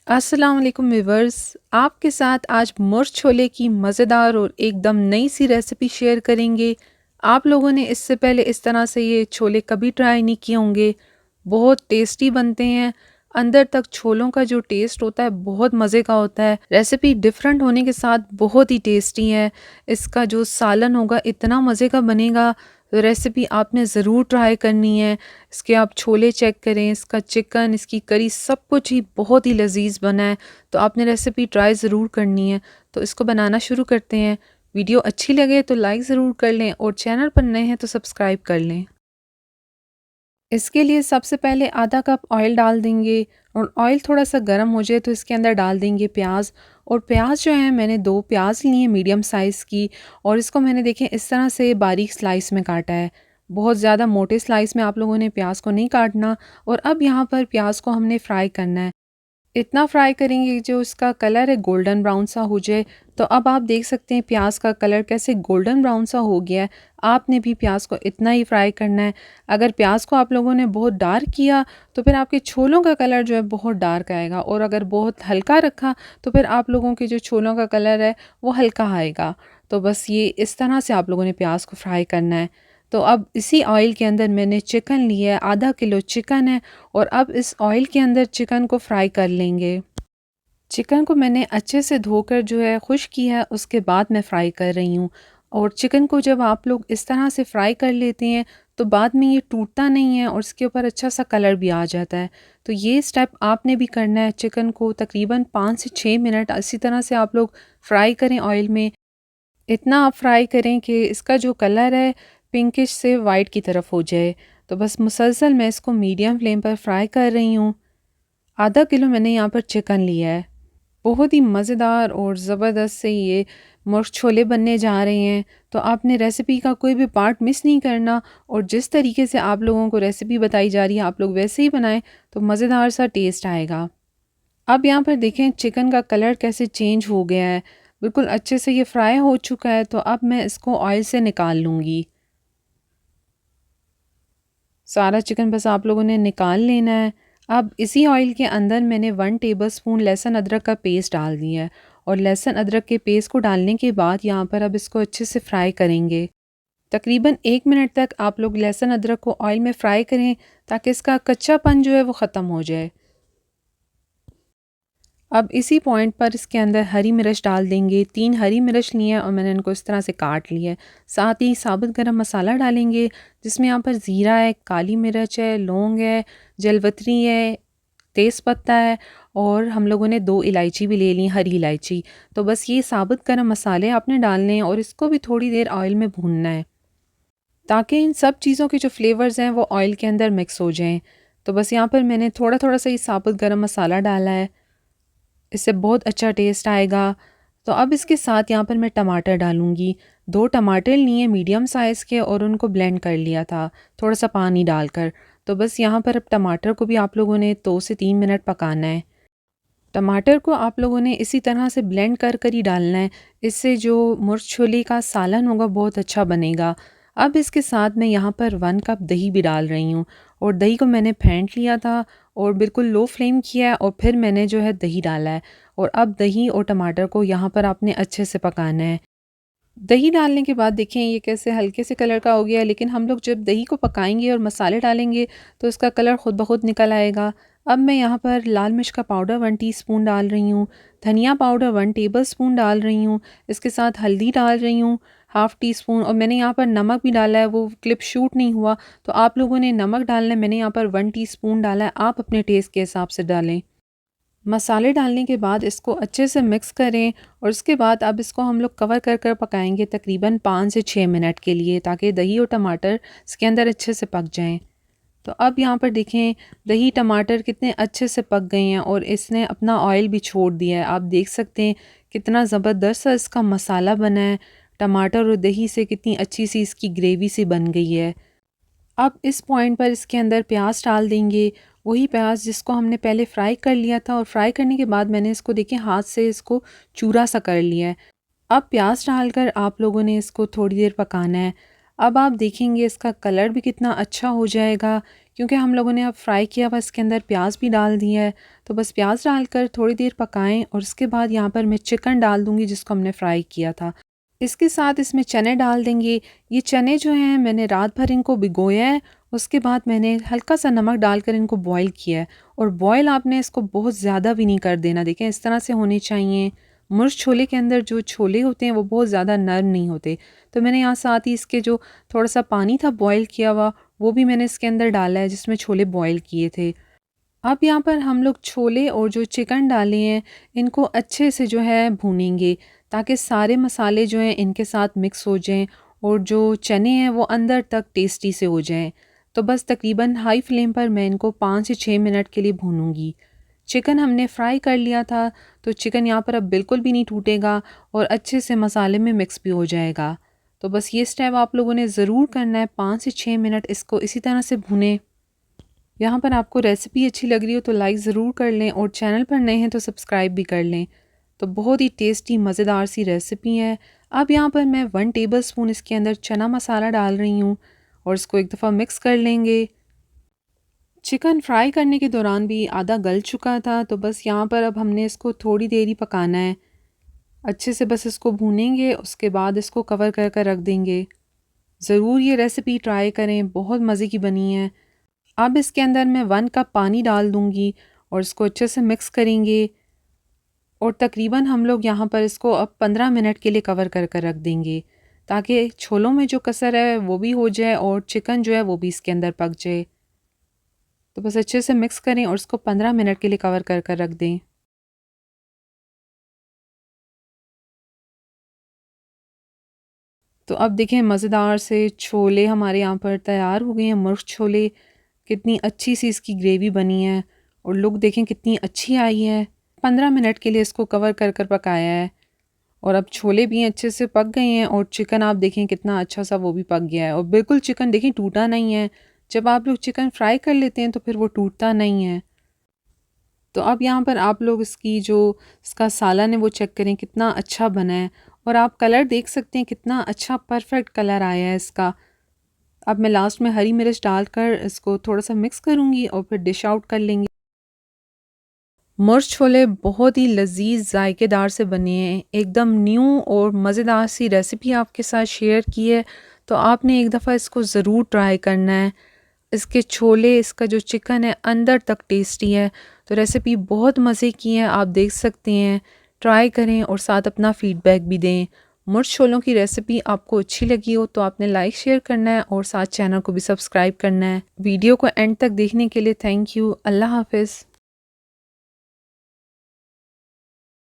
अस्सलाम वालेकुम व्यूवर्स। आपके साथ आज मुर्च छोले की मज़ेदार और एकदम नई सी रेसिपी शेयर करेंगे। आप लोगों ने इससे पहले इस तरह से ये छोले कभी ट्राई नहीं किए होंगे। बहुत टेस्टी बनते हैं। अंदर तक छोलों का जो टेस्ट होता है बहुत मज़े का होता है। रेसिपी डिफरेंट होने के साथ बहुत ही टेस्टी है। इसका जो सालन होगा इतना मज़े का बनेगा। रेसिपी आपने ज़रूर ट्राई करनी है। इसके आप छोले चेक करें, इसका चिकन, इसकी करी सब कुछ ही बहुत ही लजीज बना है। तो आपने रेसिपी ट्राई ज़रूर करनी है। तो इसको बनाना शुरू करते हैं। वीडियो अच्छी लगे तो लाइक ज़रूर कर लें और चैनल पर नए हैं तो सब्सक्राइब कर लें। इसके लिए सबसे पहले आधा कप ऑयल डाल देंगे और ऑयल थोड़ा सा गर्म हो जाए तो इसके अंदर डाल देंगे प्याज। और प्याज जो है मैंने 2 प्याज लिए मीडियम साइज़ की और इसको मैंने देखें इस तरह से बारीक स्लाइस में काटा है। बहुत ज़्यादा मोटे स्लाइस में आप लोगों ने प्याज को नहीं काटना। और अब यहाँ पर प्याज को हमने फ्राई करना है। इतना फ्राई करेंगे कि जो इसका कलर है गोल्डन ब्राउन सा हो जाए। तो अब आप देख सकते हैं प्याज का कलर कैसे गोल्डन ब्राउन सा हो गया है। आपने भी प्याज को इतना ही फ्राई करना है। अगर प्याज को आप लोगों ने बहुत डार्क किया तो फिर आपके छोलों का कलर जो है बहुत डार्क आएगा, और अगर बहुत हल्का रखा तो फिर आप लोगों के जो छोलों का कलर है वो हल्का आएगा। तो बस ये इस तरह से आप लोगों ने प्याज को फ्राई करना है। तो अब इसी ऑयल के अंदर मैंने चिकन लिया है, आधा किलो चिकन है। और अब इस ऑयल के अंदर चिकन को फ्राई कर लेंगे। चिकन को मैंने अच्छे से धोकर जो है खुश्क किया है, उसके बाद मैं फ़्राई कर रही हूँ। और चिकन को जब आप लोग इस तरह से फ्राई कर लेते हैं तो बाद में ये टूटता नहीं है और इसके ऊपर अच्छा सा कलर भी आ जाता है। तो ये स्टेप आपने भी करना है। चिकन को तकरीबन 5 से 6 मिनट इसी तरह से आप लोग फ्राई करें ऑयल में। इतना आप फ्राई करें कि इसका जो कलर है पिंकिश से वाइट की तरफ हो जाए। तो बस मुसलसल मैं इसको मीडियम फ्लेम पर फ्राई कर रही हूँ। आधा किलो मैंने यहाँ पर चिकन लिया है। बहुत ही मज़ेदार और ज़बरदस्त से ये मुर्च छोले बनने जा रहे हैं। तो आपने रेसिपी का कोई भी पार्ट मिस नहीं करना, और जिस तरीके से आप लोगों को रेसिपी बताई जा रही है आप लोग वैसे ही बनाएं तो मज़ेदार सा टेस्ट आएगा। अब यहाँ पर देखें चिकन का कलर कैसे चेंज हो गया है। बिल्कुल अच्छे से ये फ्राई हो चुका है। तो अब मैं इसको ऑयल से निकाल लूँगी। सारा चिकन बस आप लोगों ने निकाल लेना है। अब इसी ऑयल के अंदर मैंने 1 टेबलस्पून लहसुन अदरक का पेस्ट डाल दिया है। और लहसुन अदरक के पेस्ट को डालने के बाद यहाँ पर अब इसको अच्छे से फ्राई करेंगे। तकरीबन 1 मिनट तक आप लोग लहसुन अदरक को ऑयल में फ्राई करें ताकि इसका कच्चापन जो है वो ख़त्म हो जाए। अब इसी पॉइंट पर इसके अंदर हरी मिर्च डाल देंगे। 3 हरी मिर्च लिए हैं और मैंने इनको इस तरह से काट लिया है। साथ ही साबुत गरम मसाला डालेंगे जिसमें यहाँ पर ज़ीरा है, काली मिर्च है, लौंग है, जलवतरी है, तेज़पत्ता है, और हम लोगों ने 2 इलायची भी ले ली, हरी इलायची। तो बस ये साबुत गरम मसाले आपने डालने हैं और इसको भी थोड़ी देर ऑयल में भूनना है ताकि इन सब चीज़ों के जो फ्लेवर्स हैं वो ऑयल के अंदर मिक्स हो जाएं। तो बस यहाँ पर मैंने थोड़ा थोड़ा सा ये साबुत गरम मसाला डाला है। इससे बहुत अच्छा टेस्ट आएगा। तो अब इसके साथ यहाँ पर मैं टमाटर डालूँगी। 2 टमाटर लिए मीडियम साइज़ के और उनको ब्लेंड कर लिया था थोड़ा सा पानी डालकर। तो बस यहाँ पर अब टमाटर को भी आप लोगों ने 2 से 3 मिनट पकाना है। टमाटर को आप लोगों ने इसी तरह से ब्लेंड कर कर ही डालना है। इससे जो मुर्च छोले का सालन होगा बहुत अच्छा बनेगा। अब इसके साथ मैं यहाँ पर 1 कप दही भी डाल रही हूँ। और दही को मैंने फेंट लिया था और बिल्कुल लो फ्लेम किया है और फिर मैंने जो है दही डाला है। और अब दही और टमाटर को यहाँ पर आपने अच्छे से पकाना है। दही डालने के बाद देखें ये कैसे हल्के से कलर का हो गया है, लेकिन हम लोग जब दही को पकाएंगे और मसाले डालेंगे तो इसका कलर खुद ब खुद निकल आएगा। अब मैं यहाँ पर लाल मिर्च का पाउडर 1 टीस्पून डाल रही हूँ। धनिया पाउडर 1 टेबलस्पून डाल रही हूँ। इसके साथ हल्दी डाल रही हूँ हाफ़ टी स्पून, और मैंने यहाँ पर नमक भी डाला है, वो क्लिप शूट नहीं हुआ तो आप लोगों ने नमक डालना है। मैंने यहाँ पर 1 टीस्पून डाला है, आप अपने टेस्ट के हिसाब से डालें। मसाले डालने के बाद इसको अच्छे से मिक्स करें और उसके बाद अब इसको हम लोग कवर कर कर पकाएंगे तकरीबन 5 से 6 मिनट के लिए, ताकि दही और टमाटर इसके अंदर अच्छे से पक जाएं। तो अब यहाँ पर देखें दही टमाटर कितने अच्छे से पक गए हैं और इसने अपना ऑयल भी छोड़ दिया है। आप देख सकते हैं कितना ज़बरदस्त सा इसका मसाला बना है। टमाटर और दही से कितनी अच्छी सी इसकी ग्रेवी सी बन गई है। अब इस पॉइंट पर इसके अंदर प्याज डाल देंगे, वही प्याज जिसको हमने पहले फ्राई कर लिया था, और फ्राई करने के बाद मैंने इसको देखिए हाथ से इसको चूरा सा कर लिया है। अब प्याज डालकर आप लोगों ने इसको थोड़ी देर पकाना है। अब आप देखेंगे इसका कलर भी कितना अच्छा हो जाएगा, क्योंकि हम लोगों ने अब फ्राई किया हुआ इसके अंदर प्याज भी डाल दिया है। तो बस प्याज डालकर थोड़ी देर पकाएं और उसके बाद यहाँ पर मैं चिकन डाल दूँगी जिसको हमने फ्राई किया था। इसके साथ इसमें चने डाल देंगे। ये चने जो हैं मैंने रात भर इनको भिगोया है, उसके बाद मैंने हल्का सा नमक डालकर इनको बॉईल किया है। और बॉईल आपने इसको बहुत ज़्यादा भी नहीं कर देना, देखें इस तरह से होने चाहिए। मुर्च छोले के अंदर जो छोले होते हैं वो बहुत ज़्यादा नरम नहीं होते। तो मैंने यहाँ साथ ही इसके जो थोड़ा सा पानी था बॉईल किया हुआ वो भी मैंने इसके अंदर डाला है जिसमें छोले बॉईल किए थे। अब यहाँ पर हम लोग छोले और जो चिकन डाले हैं इनको अच्छे से जो है भूनेंगे ताकि सारे मसाले जो हैं इनके साथ मिक्स हो जाएं और जो चने हैं वो अंदर तक टेस्टी से हो जाएं। तो बस तकरीबन हाई फ्लेम पर मैं इनको 5 से 6 मिनट के लिए भूनूंगी। चिकन हमने फ्राई कर लिया था तो चिकन यहाँ पर अब बिल्कुल भी नहीं टूटेगा और अच्छे से मसाले में मिक्स भी हो जाएगा। तो बस ये स्टेप आप लोगों ने ज़रूर करना है, 5 से 6 मिनट इसको इसी तरह से भुनें। यहाँ पर आपको रेसिपी अच्छी लग रही हो तो लाइक ज़रूर कर लें और चैनल पर नए हैं तो सब्सक्राइब भी कर लें। तो बहुत ही टेस्टी मज़ेदार सी रेसिपी है। अब यहाँ पर मैं 1 टेबलस्पून इसके अंदर चना मसाला डाल रही हूँ और इसको एक दफ़ा मिक्स कर लेंगे। चिकन फ्राई करने के दौरान भी आधा गल चुका था तो बस यहाँ पर अब हमने इसको थोड़ी देर ही पकाना है। अच्छे से बस इसको भूनेंगे, उसके बाद इसको कवर कर कर रख देंगे। ज़रूर ये रेसिपी ट्राई करें, बहुत मज़े की बनी है। अब इसके अंदर मैं 1 कप पानी डाल दूँगी और इसको अच्छे से मिक्स करेंगे और तकरीबन हम लोग यहाँ पर इसको अब 15 मिनट के लिए कवर कर कर रख देंगे ताकि छोलों में जो कसर है वो भी हो जाए और चिकन जो है वो भी इसके अंदर पक जाए। तो बस अच्छे से मिक्स करें और इसको 15 मिनट के लिए कवर कर कर रख दें। तो अब देखें मज़ेदार से छोले हमारे यहाँ पर तैयार हो गए हैं, मुर्ग छोले। कितनी अच्छी सी इसकी ग्रेवी बनी है और लुक देखें कितनी अच्छी आई है। 15 मिनट के लिए इसको कवर कर कर पकाया है और अब छोले भी अच्छे से पक गए हैं और चिकन आप देखें कितना अच्छा सा वो भी पक गया है और बिल्कुल चिकन देखें टूटा नहीं है। जब आप लोग चिकन फ्राई कर लेते हैं तो फिर वो टूटता नहीं है। तो अब यहाँ पर आप लोग इसकी जो इसका सालन है वो चेक करें कितना अच्छा बना है और आप कलर देख सकते हैं कितना अच्छा परफेक्ट कलर आया है इसका। अब मैं लास्ट में हरी मिर्च डालकर इसको थोड़ा सा मिक्स करूँगी और फिर डिश आउट कर लेंगे। मुर्च छोले बहुत ही लजीज जायकेदार से बने हैं, एकदम न्यू और मज़ेदार सी रेसिपी आपके साथ शेयर की है। तो आपने एक दफ़ा इसको ज़रूर ट्राई करना है। इसके छोले, इसका जो चिकन है अंदर तक टेस्टी है। तो रेसिपी बहुत मज़े की है, आप देख सकते हैं। ट्राई करें और साथ अपना फ़ीडबैक भी दें। मुर्च छोलों की रेसिपी आपको अच्छी लगी हो तो आपने लाइक शेयर करना है और साथ चैनल को भी सब्सक्राइब करना है। वीडियो को एंड तक देखने के लिए थैंक यू। अल्लाह हाफ़िज़।